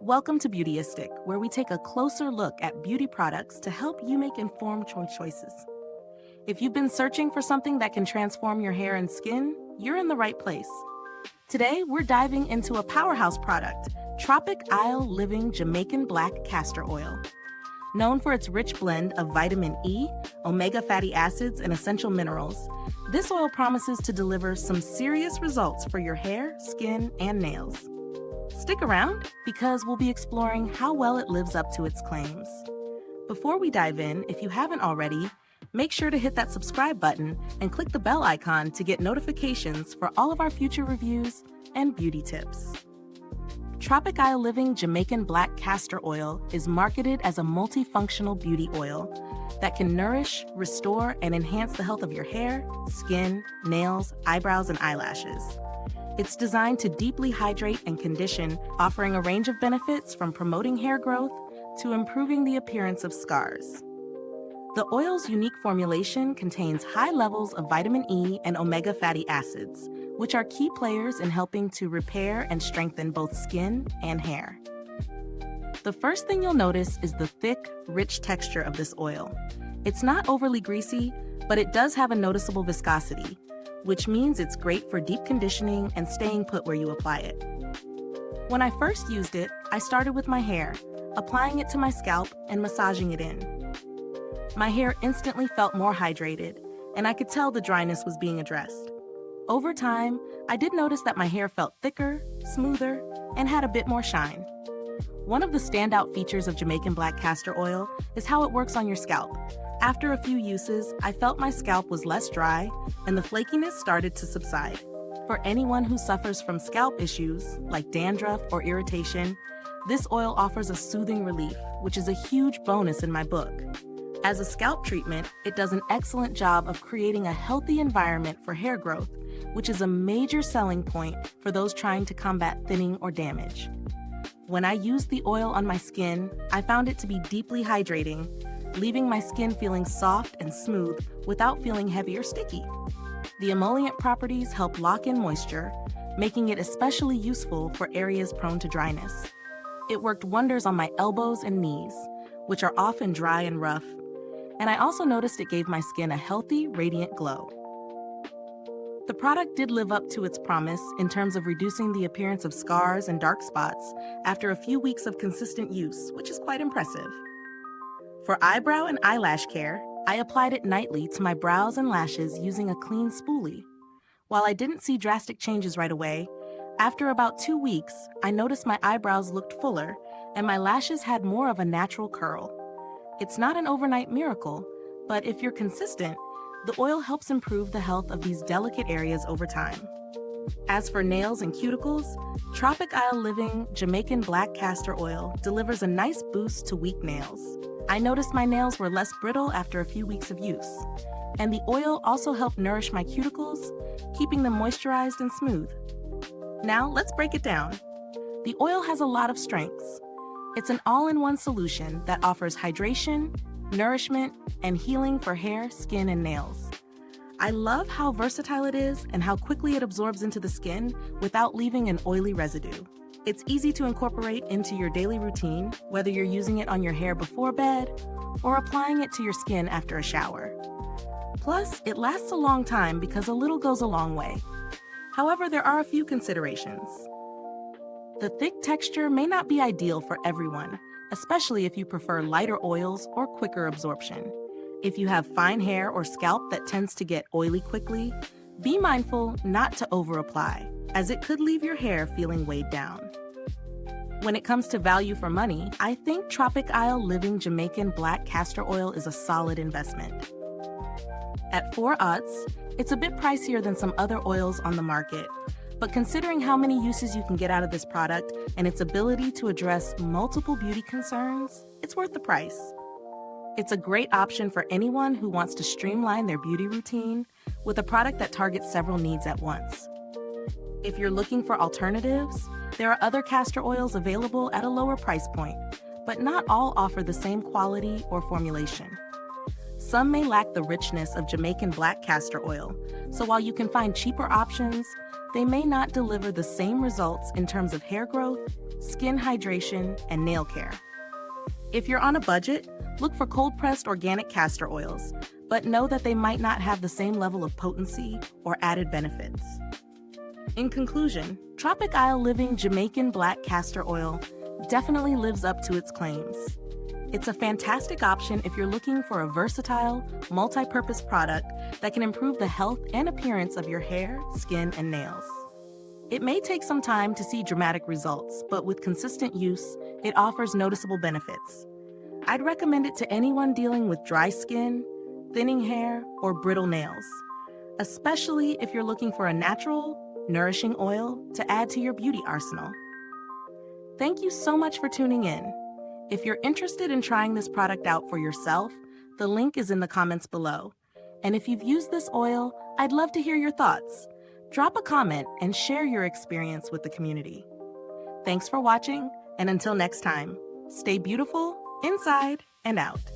Welcome to Beautyistic, where we take a closer look at beauty products to help you make informed choices. If you've been searching for something that can transform your hair and skin, you're in the right place. Today, we're diving into a powerhouse product, Tropic Isle Living Jamaican Black Castor Oil. Known for its rich blend of vitamin E, omega fatty acids, and essential minerals, this oil promises to deliver some serious results for your hair, skin, and nails. Stick around, because we'll be exploring how well it lives up to its claims. Before we dive in, if you haven't already, make sure to hit that subscribe button and click the bell icon to get notifications for all of our future reviews and beauty tips. Tropic Isle Living Jamaican Black Castor Oil is marketed as a multifunctional beauty oil that can nourish, restore, and enhance the health of your hair, skin, nails, eyebrows, and eyelashes. It's designed to deeply hydrate and condition, offering a range of benefits from promoting hair growth to improving the appearance of scars. The oil's unique formulation contains high levels of vitamin E and omega fatty acids, which are key players in helping to repair and strengthen both skin and hair. The first thing you'll notice is the thick, rich texture of this oil. It's not overly greasy, but it does have a noticeable viscosity, which means it's great for deep conditioning and staying put where you apply it. When I first used it, I started with my hair, applying it to my scalp and massaging it in. My hair instantly felt more hydrated, and I could tell the dryness was being addressed. Over time, I did notice that my hair felt thicker, smoother, and had a bit more shine. One of the standout features of Jamaican Black Castor Oil is how it works on your scalp. After a few uses, I felt my scalp was less dry, and the flakiness started to subside. For anyone who suffers from scalp issues, like dandruff or irritation, this oil offers a soothing relief, which is a huge bonus in my book. As a scalp treatment, it does an excellent job of creating a healthy environment for hair growth, which is a major selling point for those trying to combat thinning or damage. When I used the oil on my skin, I found it to be deeply hydrating, leaving my skin feeling soft and smooth without feeling heavy or sticky. The emollient properties help lock in moisture, making it especially useful for areas prone to dryness. It worked wonders on my elbows and knees, which are often dry and rough, and I also noticed it gave my skin a healthy, radiant glow. The product did live up to its promise in terms of reducing the appearance of scars and dark spots after a few weeks of consistent use, which is quite impressive. For eyebrow and eyelash care, I applied it nightly to my brows and lashes using a clean spoolie. While I didn't see drastic changes right away, after about 2 weeks, I noticed my eyebrows looked fuller and my lashes had more of a natural curl. It's not an overnight miracle, but if you're consistent, the oil helps improve the health of these delicate areas over time. As for nails and cuticles, Tropic Isle Living Jamaican Black Castor Oil delivers a nice boost to weak nails. I noticed my nails were less brittle after a few weeks of use, and the oil also helped nourish my cuticles, keeping them moisturized and smooth. Now, let's break it down. The oil has a lot of strengths. It's an all-in-one solution that offers hydration, nourishment, and healing for hair, skin, and nails. I love how versatile it is and how quickly it absorbs into the skin without leaving an oily residue. It's easy to incorporate into your daily routine, whether you're using it on your hair before bed or applying it to your skin after a shower. Plus, it lasts a long time because a little goes a long way. However, there are a few considerations. The thick texture may not be ideal for everyone, especially if you prefer lighter oils or quicker absorption. If you have fine hair or scalp that tends to get oily quickly, be mindful not to over-apply, as it could leave your hair feeling weighed down. When it comes to value for money, I think Tropic Isle Living Jamaican Black Castor Oil is a solid investment. At 4 aughts, it's a bit pricier than some other oils on the market, but considering how many uses you can get out of this product and its ability to address multiple beauty concerns, it's worth the price. It's a great option for anyone who wants to streamline their beauty routine with a product that targets several needs at once. If you're looking for alternatives, there are other castor oils available at a lower price point, but not all offer the same quality or formulation. Some may lack the richness of Jamaican black castor oil, so while you can find cheaper options, they may not deliver the same results in terms of hair growth skin hydration, and nail care. If you're on a budget, look for cold-pressed organic castor oils, but know that they might not have the same level of potency or added benefits. In conclusion, Tropic Isle Living Jamaican Black Castor Oil definitely lives up to its claims. It's a fantastic option if you're looking for a versatile, multi-purpose product that can improve the health and appearance of your hair, skin, and nails. It may take some time to see dramatic results, but with consistent use, it offers noticeable benefits. I'd recommend it to anyone dealing with dry skin, thinning hair, or brittle nails, especially if you're looking for a natural, nourishing oil to add to your beauty arsenal. Thank you so much for tuning in. If you're interested in trying this product out for yourself, the link is in the comments below. And if you've used this oil, I'd love to hear your thoughts. Drop a comment and share your experience with the community. Thanks for watching, and until next time, stay beautiful inside and out.